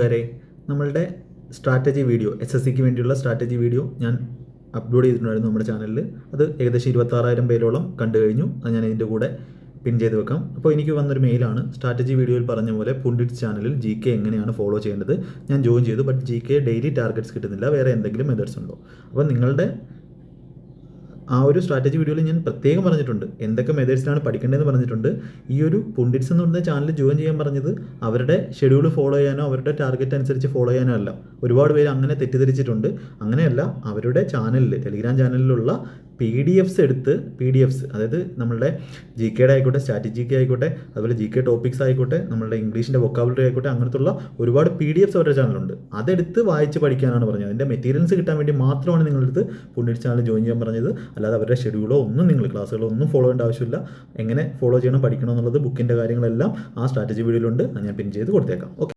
വരെ നമ്മളുടെ strategy video SSCക്ക് വേണ്ടിയുള്ള സ്ട്രാറ്റജി വീഡിയോ ഞാൻ അപ്ലോഡ് ചെയ്തിട്ടുണ്ടായിരുന്നു നമ്മുടെ ചാനലിൽ. അത് ഏകദേശം 26,000 പേരോളം കണ്ടു കഴിഞ്ഞു. അത് ഞാൻ ഇതിൻ്റെ കൂടെ പിൻ ചെയ്ത് വെക്കാം. അപ്പോൾ എനിക്ക് വന്നൊരു മെയിലാണ്, സ്ട്രാറ്റജി വീഡിയോയിൽ പറഞ്ഞ പോലെ പുണ്ടിറ്റ്സ് ചാനലിൽ GK എങ്ങനെയാണ് ഫോളോ ചെയ്യേണ്ടത്. ഞാൻ ജോയിൻ ചെയ്തു, ബട്ട് GK ഡെയിലി ടാർഗറ്റ്സ് കിട്ടുന്നില്ല. വേറെ എന്തെങ്കിലും മെത്തേഡ്സ് ഉണ്ടോ? അപ്പോൾ നിങ്ങളുടെ ആ ഒരു സ്ട്രാറ്റജി വീഡിയോയിൽ ഞാൻ പ്രത്യേകം പറഞ്ഞിട്ടുണ്ട് എന്തൊക്കെ മെത്തേഡ്സിലാണ് പഠിക്കേണ്ടതെന്ന് പറഞ്ഞിട്ടുണ്ട്. ഈ ഒരു പുണ്ടിറ്റ്സ് എന്ന് പറയുന്ന ചാനൽ ജോയിൻ ചെയ്യാൻ പറഞ്ഞത് അവരുടെ ഷെഡ്യൂൾ ഫോളോ ചെയ്യാനോ അവരുടെ ടാർഗറ്റ് അനുസരിച്ച് ഫോളോ ചെയ്യാനോ അല്ല. ഒരുപാട് പേര് അങ്ങനെ തെറ്റിദ്ധരിച്ചിട്ടുണ്ട്. അങ്ങനെയല്ല, അവരുടെ ചാനലിൽ, ടെലിഗ്രാം ചാനലിലുള്ള PDFs എടുത്ത്, അതായത് നമ്മളുടെ GKയുടെ ആയിക്കോട്ടെ, സ്ട്രാറ്റജിക്ക് ആയിക്കോട്ടെ, അതുപോലെ GK ടോപ്പിക്സ് ആയിക്കോട്ടെ, നമ്മളുടെ ഇംഗ്ലീഷിൻ്റെ വൊക്കാബുലറി ആയിക്കോട്ടെ, അങ്ങനത്തുള്ള ഒരുപാട് PDFs അവരുടെ ചാനലുണ്ട്. അതെടുത്ത് വായിച്ച് പഠിക്കാനാണ് പറഞ്ഞത്. അതിൻ്റെ മെറ്റീരിയൽസ് കിട്ടാൻ വേണ്ടി മാത്രമാണ് നിങ്ങളടുത്ത് പുണ്ടിറ്റ്സ് ചാനൽ ജോയിൻ ചെയ്യാൻ പറഞ്ഞത്. അല്ലാതെ അവരുടെ ഷെഡ്യൂളോ ഒന്നും, നിങ്ങൾ ക്ലാസ്സുകളോ ഒന്നും ഫോളോ ചെയ്യേണ്ട ആവശ്യമില്ല. എങ്ങനെ ഫോളോ ചെയ്യണം, പഠിക്കണം എന്നുള്ളത് ബുക്കിൻ്റെ കാര്യങ്ങളെല്ലാം ആ സ്ട്രാറ്റജി വീഡിയോയിലുണ്ട്. അത് ഞാൻ പിൻ ചെയ്ത് കൊടുത്തേക്കാം. ഓക്കെ.